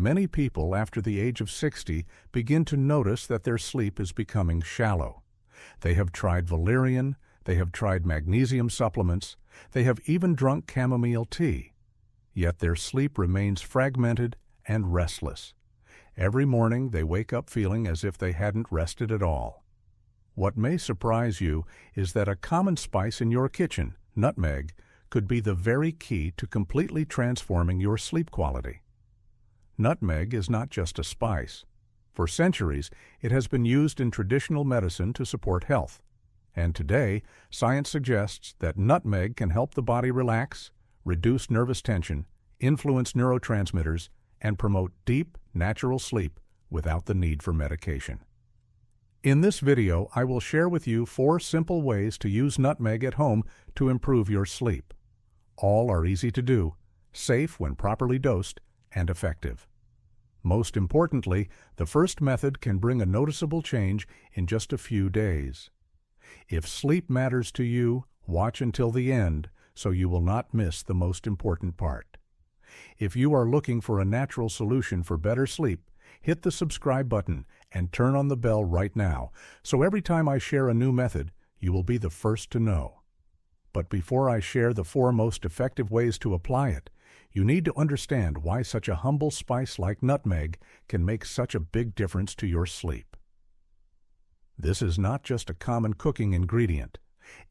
many people after the age of 60 begin to notice that their sleep is becoming shallow. They have tried valerian, they have tried magnesium supplements, they have even drunk chamomile tea. Yet their sleep remains fragmented and restless. Every morning they wake up feeling as if they hadn't rested at all. What may surprise you is that a common spice in your kitchen, nutmeg, could be the very key to completely transforming your sleep quality. Nutmeg is not just a spice. For centuries, it has been used in traditional medicine to support health. And today, science suggests that nutmeg can help the body relax, reduce nervous tension, influence neurotransmitters, and promote deep, natural sleep without the need for medication. In this video, I will share with you 4 simple ways to use nutmeg at home to improve your sleep. All are easy to do, safe when properly dosed, and effective. Most importantly, the first method can bring a noticeable change in just a few days. If sleep matters to you, watch until the end so you will not miss the most important part. If you are looking for a natural solution for better sleep, hit the subscribe button and turn on the bell right now, so every time I share a new method, you will be the first to know. But before I share the 4 most effective ways to apply it, you need to understand why such a humble spice like nutmeg can make such a big difference to your sleep. This is not just a common cooking ingredient.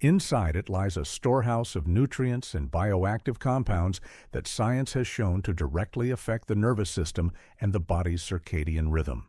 Inside it lies a storehouse of nutrients and bioactive compounds that science has shown to directly affect the nervous system and the body's circadian rhythm.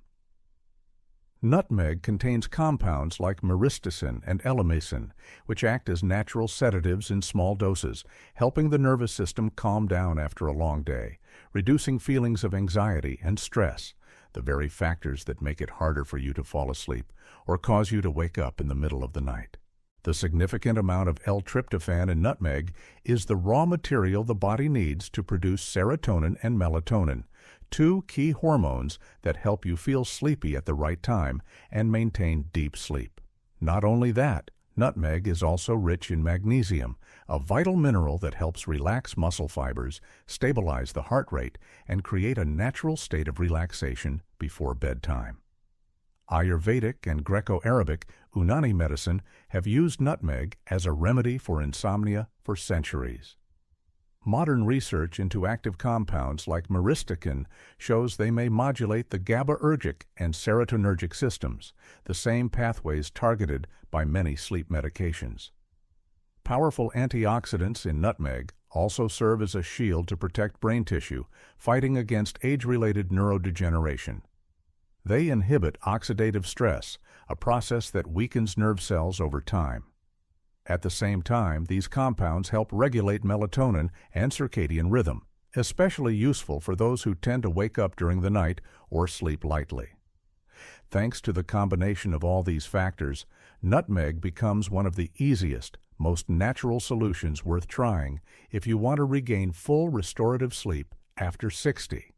Nutmeg contains compounds like myristicin and elemacin, which act as natural sedatives in small doses, helping the nervous system calm down after a long day, reducing feelings of anxiety and stress, the very factors that make it harder for you to fall asleep or cause you to wake up in the middle of the night. The significant amount of L-tryptophan in nutmeg is the raw material the body needs to produce serotonin and melatonin, 2 key hormones that help you feel sleepy at the right time and maintain deep sleep. Not only that, nutmeg is also rich in magnesium, a vital mineral that helps relax muscle fibers, stabilize the heart rate, and create a natural state of relaxation before bedtime. Ayurvedic and Greco-Arabic Unani medicine have used nutmeg as a remedy for insomnia for centuries. Modern research into active compounds like myristicin shows they may modulate the GABAergic and serotonergic systems, the same pathways targeted by many sleep medications. Powerful antioxidants in nutmeg also serve as a shield to protect brain tissue, fighting against age-related neurodegeneration. They inhibit oxidative stress, a process that weakens nerve cells over time. At the same time, these compounds help regulate melatonin and circadian rhythm, especially useful for those who tend to wake up during the night or sleep lightly. Thanks to the combination of all these factors, nutmeg becomes one of the easiest, most natural solutions worth trying if you want to regain full restorative sleep after 60.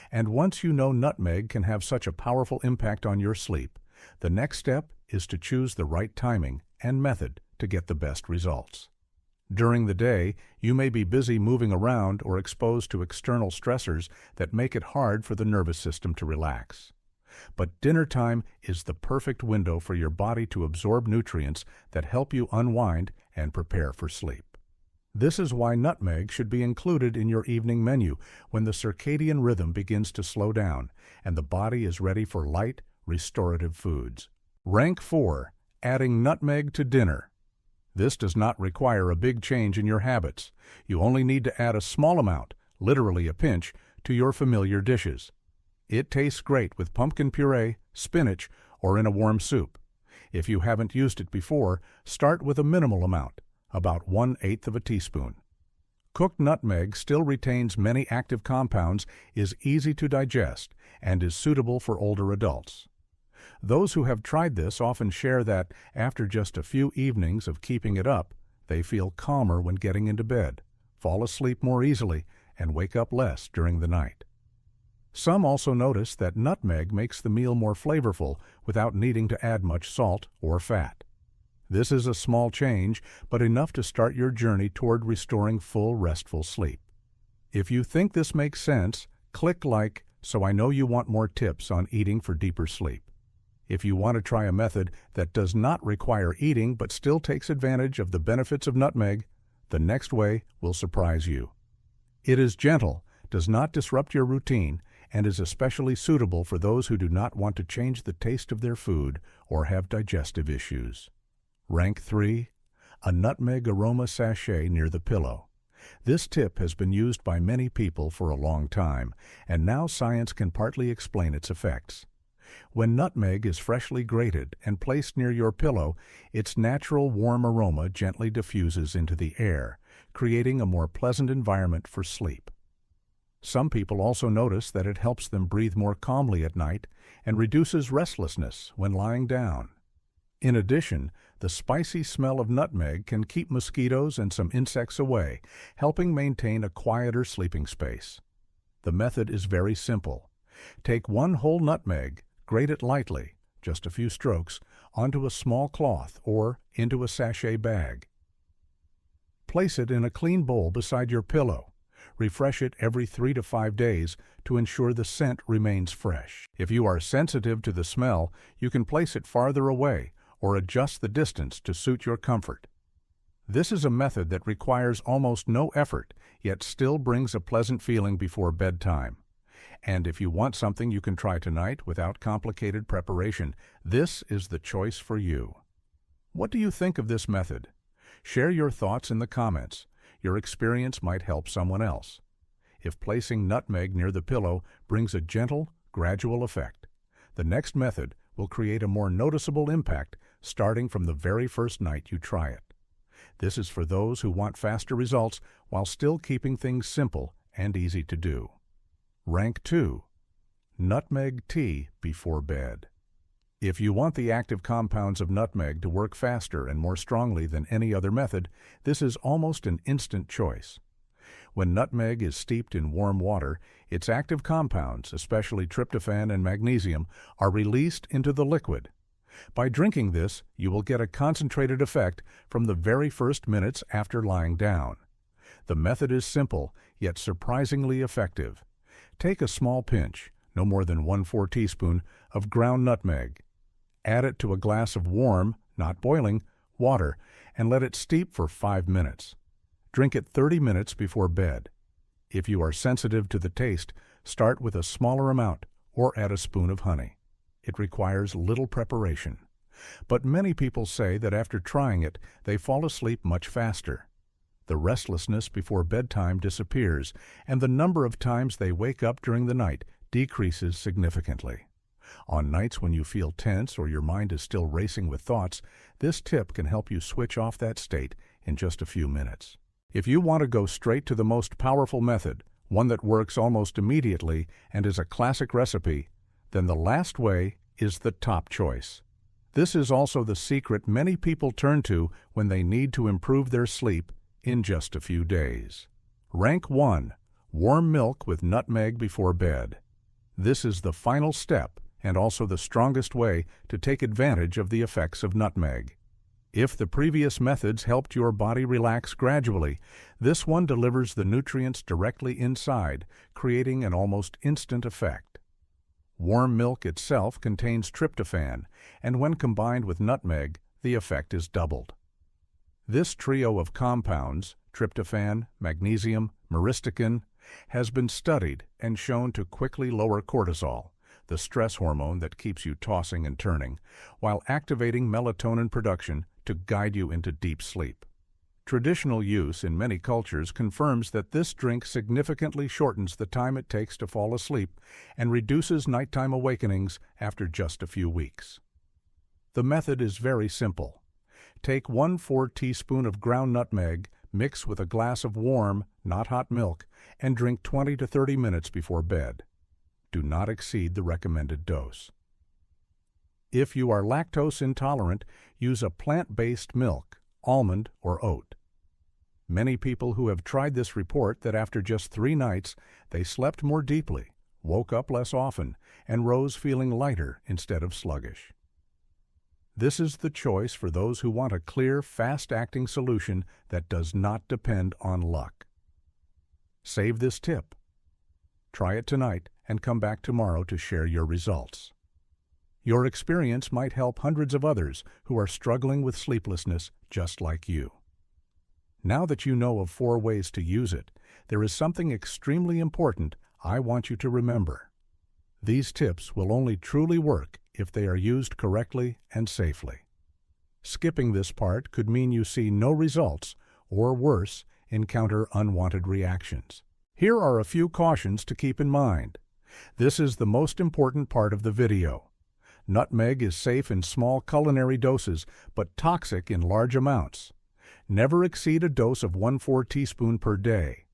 And once you know nutmeg can have such a powerful impact on your sleep, the next step is to choose the right timing and method to get the best results. During the day, you may be busy moving around or exposed to external stressors that make it hard for the nervous system to relax. But dinner time is the perfect window for your body to absorb nutrients that help you unwind and prepare for sleep. This is why nutmeg should be included in your evening menu when the circadian rhythm begins to slow down and the body is ready for light, restorative foods. Rank 4. Adding nutmeg to dinner. This does not require a big change in your habits. You only need to add a small amount, literally a pinch, to your familiar dishes. It tastes great with pumpkin puree, spinach, or in a warm soup. If you haven't used it before, start with a minimal amount, about 1/8 of a teaspoon. Cooked nutmeg still retains many active compounds, is easy to digest, and is suitable for older adults. Those who have tried this often share that, after just a few evenings of keeping it up, they feel calmer when getting into bed, fall asleep more easily, and wake up less during the night. Some also notice that nutmeg makes the meal more flavorful without needing to add much salt or fat. This is a small change, but enough to start your journey toward restoring full, restful sleep. If you think this makes sense, click like, so I know you want more tips on eating for deeper sleep. If you want to try a method that does not require eating but still takes advantage of the benefits of nutmeg, the next way will surprise you. It is gentle, does not disrupt your routine, and is especially suitable for those who do not want to change the taste of their food or have digestive issues. Rank 3. A nutmeg aroma sachet near the pillow. This tip has been used by many people for a long time, and now science can partly explain its effects. When nutmeg is freshly grated and placed near your pillow, its natural warm aroma gently diffuses into the air, creating a more pleasant environment for sleep. Some people also notice that it helps them breathe more calmly at night and reduces restlessness when lying down. In addition, the spicy smell of nutmeg can keep mosquitoes and some insects away, helping maintain a quieter sleeping space. The method is very simple. Take one whole nutmeg, grate it lightly, just a few strokes, onto a small cloth or into a sachet bag. Place it in a clean bowl beside your pillow. Refresh it every 3 to 5 days to ensure the scent remains fresh. If you are sensitive to the smell, you can place it farther away or adjust the distance to suit your comfort. This is a method that requires almost no effort, yet still brings a pleasant feeling before bedtime. And if you want something you can try tonight without complicated preparation, this is the choice for you. What do you think of this method? Share your thoughts in the comments. Your experience might help someone else. If placing nutmeg near the pillow brings a gentle, gradual effect, the next method will create a more noticeable impact starting from the very first night you try it. This is for those who want faster results while still keeping things simple and easy to do. Rank 2. Nutmeg tea before bed. If you want the active compounds of nutmeg to work faster and more strongly than any other method, this is almost an instant choice. When nutmeg is steeped in warm water, its active compounds, especially tryptophan and magnesium, are released into the liquid. By drinking this, you will get a concentrated effect from the very first minutes after lying down. The method is simple, yet surprisingly effective. Take a small pinch, no more than 1/4 teaspoon, of ground nutmeg. Add it to a glass of warm, not boiling, water and let it steep for 5 minutes. Drink it 30 minutes before bed. If you are sensitive to the taste, start with a smaller amount or add a spoon of honey. It requires little preparation. But many people say that after trying it, they fall asleep much faster. The restlessness before bedtime disappears, and the number of times they wake up during the night decreases significantly. On nights when you feel tense or your mind is still racing with thoughts, this tip can help you switch off that state in just a few minutes. If you want to go straight to the most powerful method, one that works almost immediately and is a classic recipe, then the last way is the top choice. This is also the secret many people turn to when they need to improve their sleep in just a few days. Rank 1. Warm milk with nutmeg before bed. This is the final step and also the strongest way to take advantage of the effects of nutmeg. If the previous methods helped your body relax gradually, this one delivers the nutrients directly inside, creating an almost instant effect. Warm milk itself contains tryptophan, and when combined with nutmeg, the effect is doubled. This trio of compounds, tryptophan, magnesium, myristicin, has been studied and shown to quickly lower cortisol, the stress hormone that keeps you tossing and turning, while activating melatonin production to guide you into deep sleep. Traditional use in many cultures confirms that this drink significantly shortens the time it takes to fall asleep and reduces nighttime awakenings after just a few weeks. The method is very simple. Take 1/4 teaspoon of ground nutmeg, mix with a glass of warm, not hot milk, and drink 20 to 30 minutes before bed. Do not exceed the recommended dose. If you are lactose intolerant, use a plant-based milk, almond or oat. Many people who have tried this report that after just 3 nights, they slept more deeply, woke up less often, and rose feeling lighter instead of sluggish. This is the choice for those who want a clear, fast-acting solution that does not depend on luck. Save this tip. Try it tonight and come back tomorrow to share your results. Your experience might help hundreds of others who are struggling with sleeplessness just like you. Now that you know of 4 ways to use it, there is something extremely important I want you to remember. These tips will only truly work if they are used correctly and safely. Skipping this part could mean you see no results, or worse, encounter unwanted reactions. Here are a few cautions to keep in mind. This is the most important part of the video. Nutmeg is safe in small culinary doses, but toxic in large amounts. Never exceed a dose of 1/4 teaspoon per day.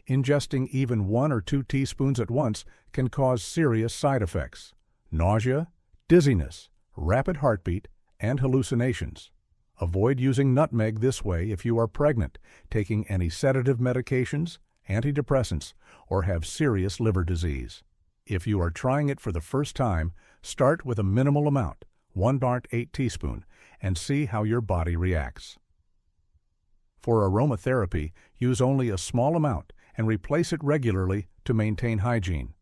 Ingesting even 1 or 2 teaspoons at once can cause serious side effects: nausea, dizziness, rapid heartbeat, and hallucinations. Avoid using nutmeg this way if you are pregnant, taking any sedative medications, antidepressants, or have serious liver disease. If you are trying it for the first time, start with a minimal amount, 1.8 teaspoon, and see how your body reacts. For aromatherapy, use only a small amount and replace it regularly to maintain hygiene.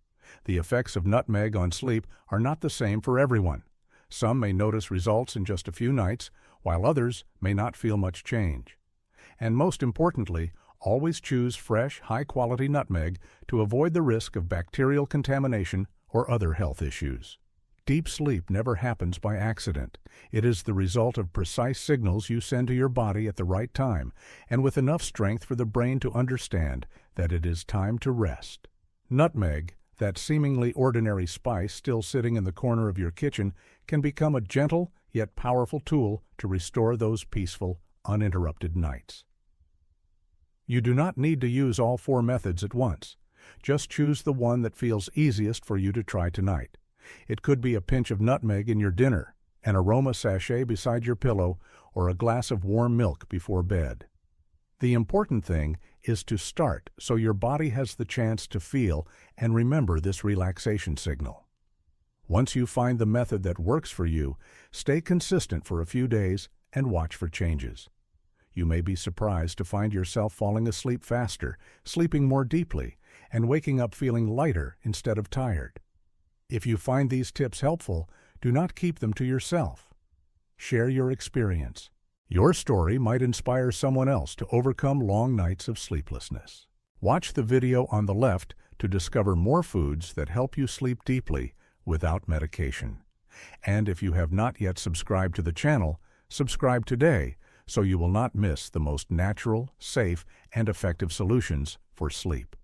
The effects of nutmeg on sleep are not the same for everyone. Some may notice results in just a few nights, while others may not feel much change. And most importantly, always choose fresh, high-quality nutmeg to avoid the risk of bacterial contamination or other health issues. Deep sleep never happens by accident. It is the result of precise signals you send to your body at the right time, and with enough strength for the brain to understand that it is time to rest. Nutmeg, that seemingly ordinary spice still sitting in the corner of your kitchen, can become a gentle yet powerful tool to restore those peaceful, uninterrupted nights. You do not need to use all 4 methods at once. Just choose the one that feels easiest for you to try tonight. It could be a pinch of nutmeg in your dinner, an aroma sachet beside your pillow, or a glass of warm milk before bed. The important thing is to start so your body has the chance to feel and remember this relaxation signal. Once you find the method that works for you, stay consistent for a few days and watch for changes. You may be surprised to find yourself falling asleep faster, sleeping more deeply, and waking up feeling lighter instead of tired. If you find these tips helpful, do not keep them to yourself. Share your experience. Your story might inspire someone else to overcome long nights of sleeplessness. Watch the video on the left to discover more foods that help you sleep deeply without medication. And if you have not yet subscribed to the channel, subscribe today so you will not miss the most natural, safe, and effective solutions for sleep.